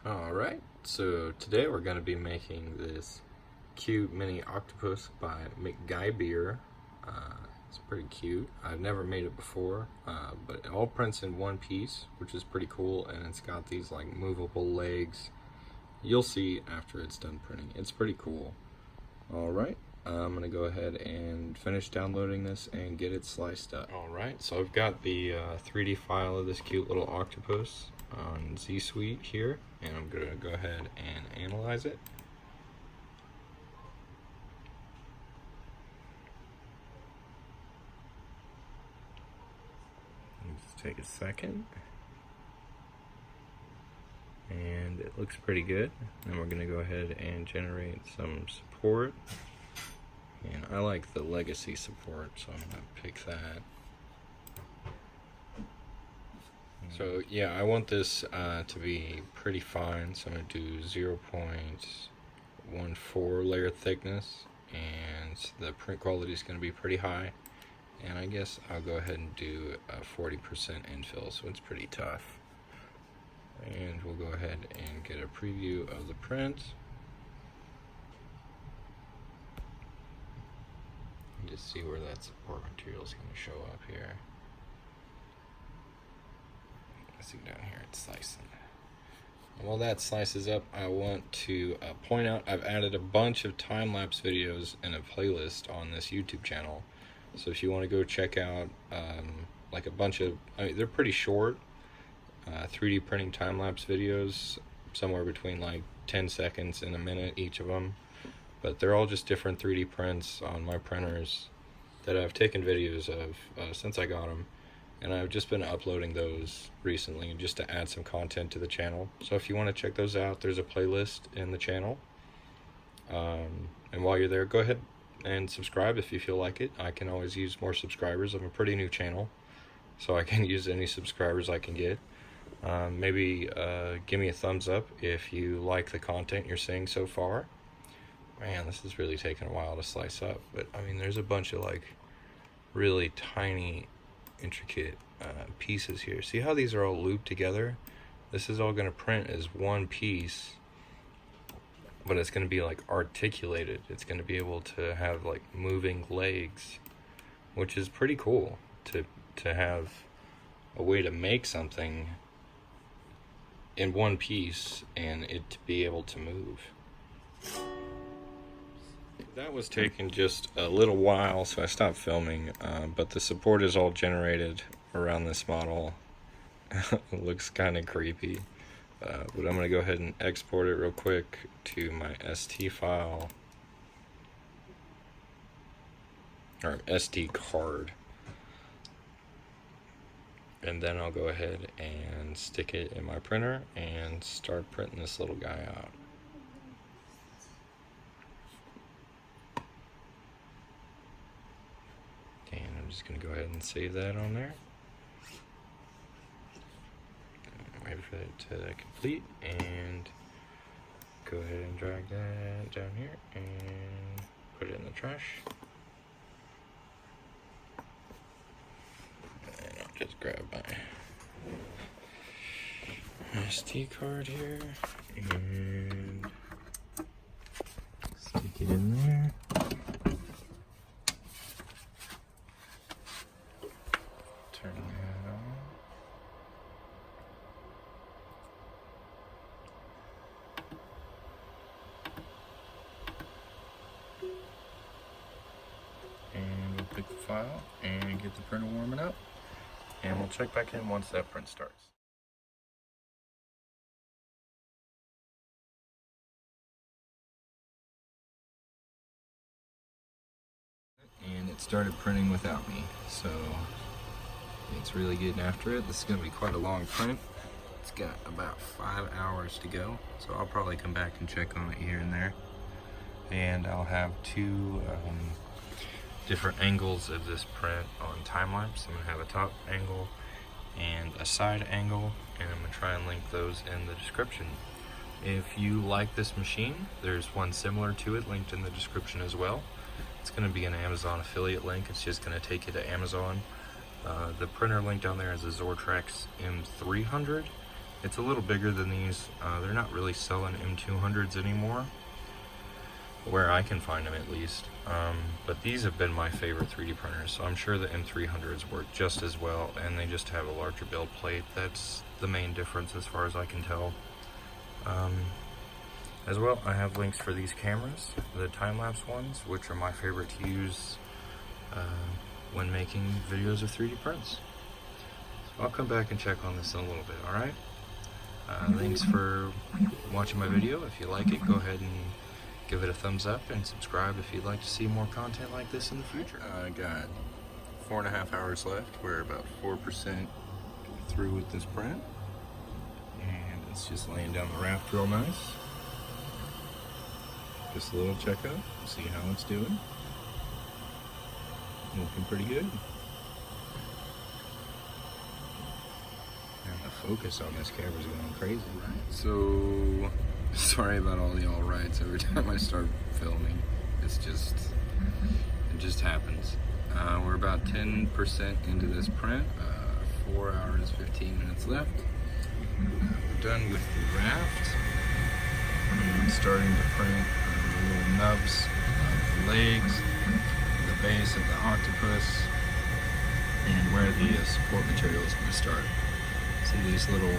Alright, so today we're going to be making this cute mini octopus by McGuybeer. It's pretty cute. I've never made it before, but it all prints in one piece, which is pretty cool, and it's got these like movable legs. You'll see after it's done printing. It's pretty cool. Alright, I'm going to go ahead and finish downloading this and get it sliced up. Alright, so I've got the 3D file of this cute little octopus on Z Suite here, and I'm going to go ahead and analyze it. Let's take a second. And it looks pretty good. And we're going to go ahead and generate some support. And I like the legacy support, so I'm going to pick that. So yeah, I want this to be pretty fine, so I'm going to do 0.14 layer thickness, and the print quality is going to be pretty high. And I guess I'll go ahead and do a 40% infill, so it's pretty tough. And we'll go ahead and get a preview of the print. Just see where that support material is going to show up here. See down here, it's slicing. And while that slices up, I want to point out I've added a bunch of time-lapse videos in a playlist on this YouTube channel. So if you want to go check out like a bunch of, they're pretty short 3D printing time-lapse videos, somewhere between like 10 seconds and a minute each of them. But they're all just different 3D prints on my printers that I've taken videos of since I got them. And I've just been uploading those recently just to add some content to the channel. So if you want to check those out, there's a playlist in the channel. And while you're there, go ahead and subscribe if you feel like it. I can always use more subscribers. I'm a pretty new channel, so I can use any subscribers I can get. Maybe give me a thumbs up if you like the content you're seeing so far. Man, this is really taking a while to slice up. But I mean, there's a bunch of like really tiny intricate pieces here. See how these are all looped together? This is all going to print as one piece, but it's going to be like articulated. It's going to be able to have like moving legs, which is pretty cool to have a way to make something in one piece and it to be able to move. That was taking just a little while, so I stopped filming, but the support is all generated around this model. It looks kind of creepy, but I'm going to go ahead and export it real quick to my ST file, or SD card, and then I'll go ahead and stick it in my printer and start printing this little guy out. I'm just going to go ahead and save that on there. Wait for it to complete and go ahead and drag that down here and put it in the trash. And I'll just grab my SD card here and stick it in there. Turn that on. And we'll pick the file and get the printer warming up. And we'll check back in once that print starts. And it started printing without me, so it's really getting after it. This is going to be quite a long print. It's got about 5 hours to go, so I'll probably come back and check on it here and there. And I'll have two different angles of this print on time-lapse. I'm going to have a top angle and a side angle, and I'm going to try and link those in the description. If you like this machine, there's one similar to it linked in the description as well. It's going to be an Amazon affiliate link. It's just going to take you to Amazon. The printer link down there is a Zortrax M200, It's a little bigger than these. They're not really selling M200s anymore, where I can find them at least. But these have been my favorite 3D printers, so I'm sure the M300s work just as well, and they just have a larger build plate. That's the main difference as far as I can tell. As well, I have links for these cameras, the time-lapse ones, which are my favorite to use when making videos of 3D prints. So I'll come back and check on this in a little bit, alright? Thanks for watching my video. If you like it, go ahead and give it a thumbs up and subscribe if you'd like to see more content like this in the future. I got 4.5 hours left. We're about 4% through with this print. And it's just laying down the raft real nice. Just a little checkup, see how it's doing. Looking pretty good. And the focus on this camera is going crazy, right? So, sorry about all the all rights every time I start filming. It just happens. We're about 10% into this print. 4 hours, 15 minutes left. We're done with the raft. I'm starting to print the little nubs of the legs, the base of the octopus, and where the support material is going to start. See these little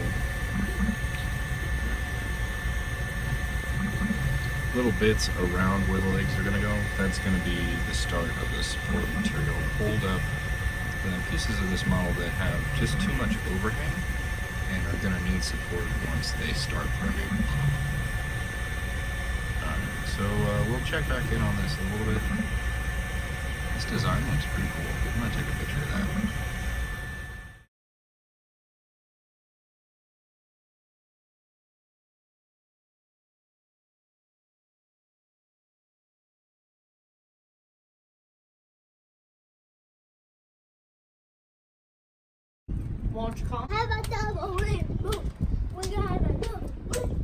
bits around where the legs are going to go? That's going to be the start of the support material. Hold up the pieces of this model that have just too much overhang and are going to need support once they start printing. So we'll check back in on this a little bit. This design looks pretty cool. I'm going to take a picture of that one. Won't you come? Have a double rainbow. We got a double rainbow.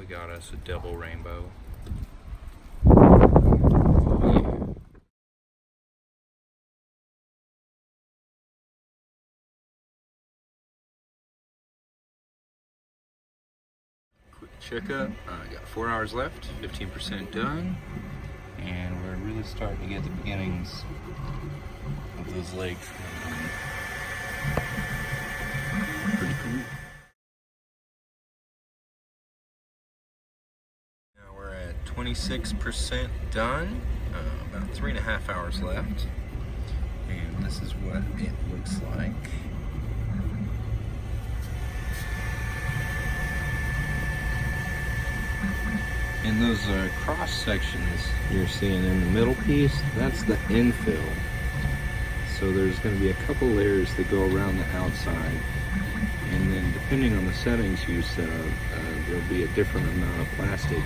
Got us a double rainbow. Quick checkup. Got 4 hours left, 15% done, and we're really starting to get the beginnings of those legs. Pretty cool. 26% done, about 3.5 hours left, and this is what it looks like. And those cross sections you're seeing in the middle piece, that's the infill. So there's going to be a couple layers that go around the outside, and then depending on the settings you set up, there'll be a different amount of plastic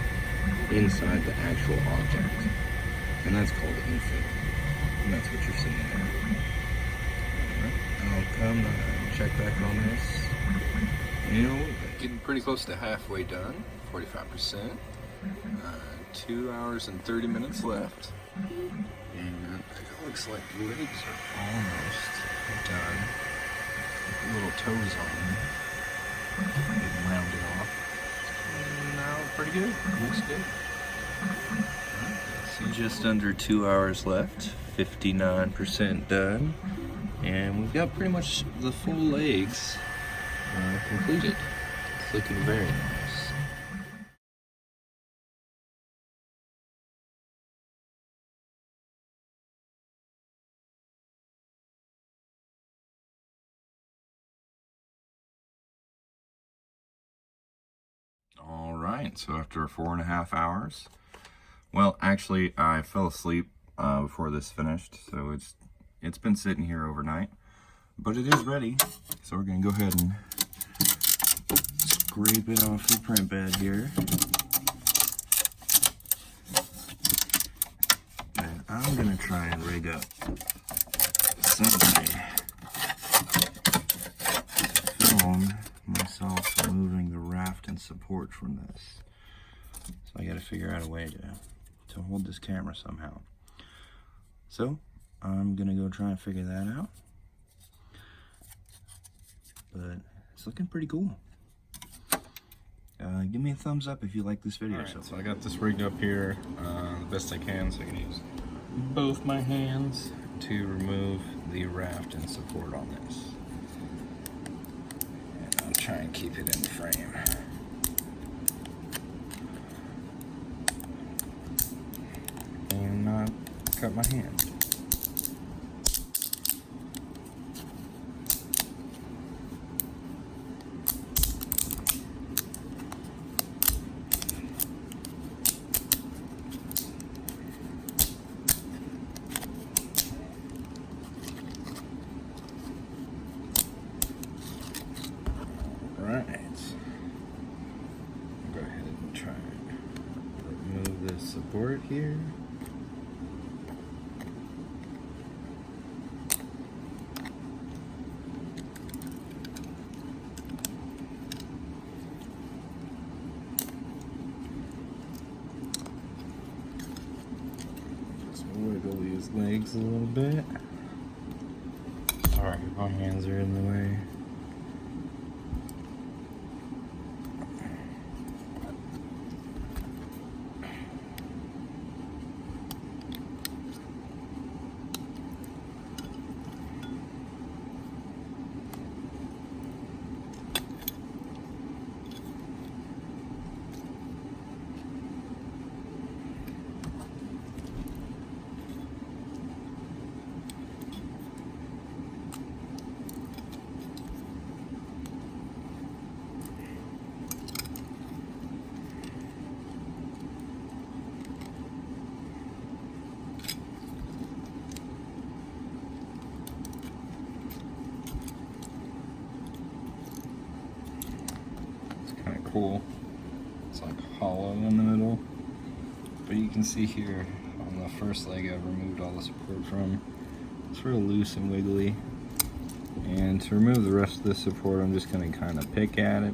inside the actual object, and that's called infill, and that's what you're seeing there. Alright, I'll come check back on this in a little bit. Getting pretty close to halfway done, 45%, 2 hours and 30 minutes left, and it looks like the legs are almost done. Little toes on them, getting rounded off. Now pretty good. Looks good. See, just under 2 hours left, 59% done, and we've got pretty much the full legs completed. It's looking very nice. All Alright, so after 4.5 hours, well, actually I fell asleep before this finished, so it's been sitting here overnight, but it is ready. So we're gonna go ahead and scrape it off the print bed here. And I'm gonna try and rig up something to film myself removing the raft and support from this. So I gotta figure out a way to hold this camera somehow. So I'm gonna go try and figure that out. But it's looking pretty cool. Give me a thumbs up if you like this video. Alright, so I got this rigged up here the best I can, so I can use both my hands to remove the raft and support on this. And I'll try and keep it in frame. And not cut my hand. Right, go ahead and try and remove this support here. Just wiggle these legs a little bit. Sorry, my hands are in the way. Cool. It's like hollow in the middle, but you can see here on the first leg I've removed all the support from. It's real loose and wiggly, and to remove the rest of the support I'm just going to kind of pick at it.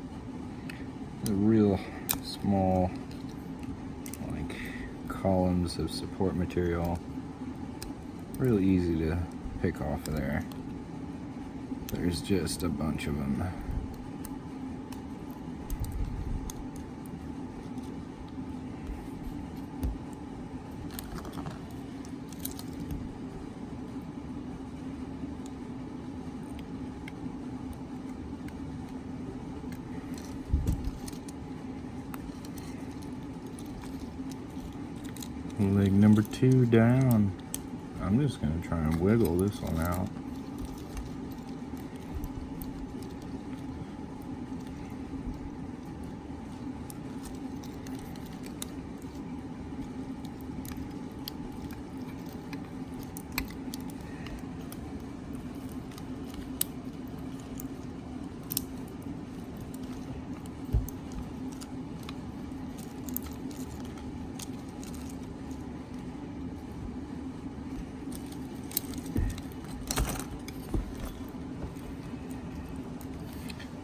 The real small like columns of support material, real easy to pick off of there. There's just a bunch of them. Leg number 2 down. I'm just going to try and wiggle this one out.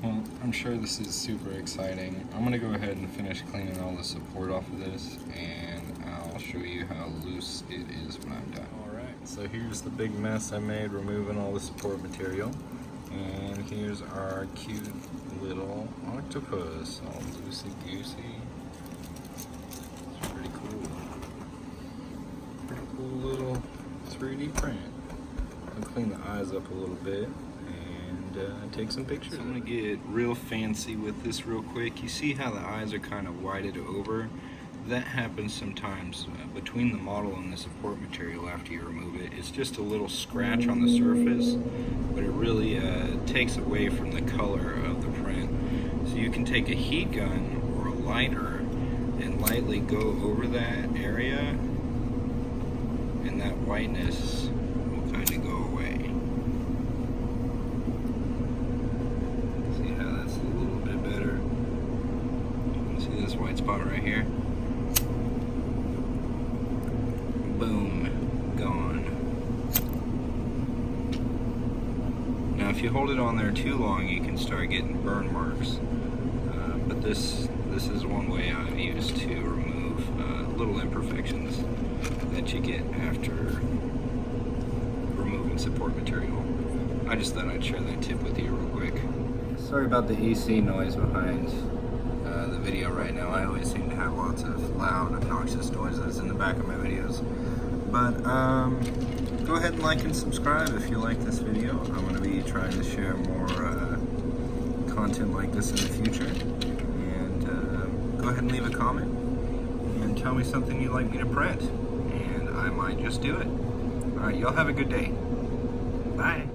Well, I'm sure this is super exciting. I'm gonna go ahead and finish cleaning all the support off of this, and I'll show you how loose it is when I'm done. Alright, so here's the big mess I made removing all the support material. And here's our cute little octopus, all loosey-goosey. It's pretty cool. Pretty cool little 3D print. I'll clean the eyes up a little bit and take some pictures. So I'm gonna get real fancy with this real quick. You see how the eyes are kind of whited over? That happens sometimes between the model and the support material after you remove it. It's just a little scratch on the surface, but it really takes away from the color of the print. So you can take a heat gun or a lighter and lightly go over that area, and that whiteness will kind of go away. See how that's a little bit better? See this white spot right here? Boom, gone. Now if you hold it on there too long, you can start getting burn marks. But this is one way I've used to remove little imperfections that you get after removing support material. I just thought I'd share that tip with you real quick. Sorry about the AC noise behind the video right now. I always seem to have lots of loud, obnoxious noises in the back of my videos. But go ahead and like and subscribe if you like this video. I'm going to be trying to share more content like this in the future. And go ahead and leave a comment and tell me something you'd like me to print, and I might just do it. Alright, y'all have a good day. Bye.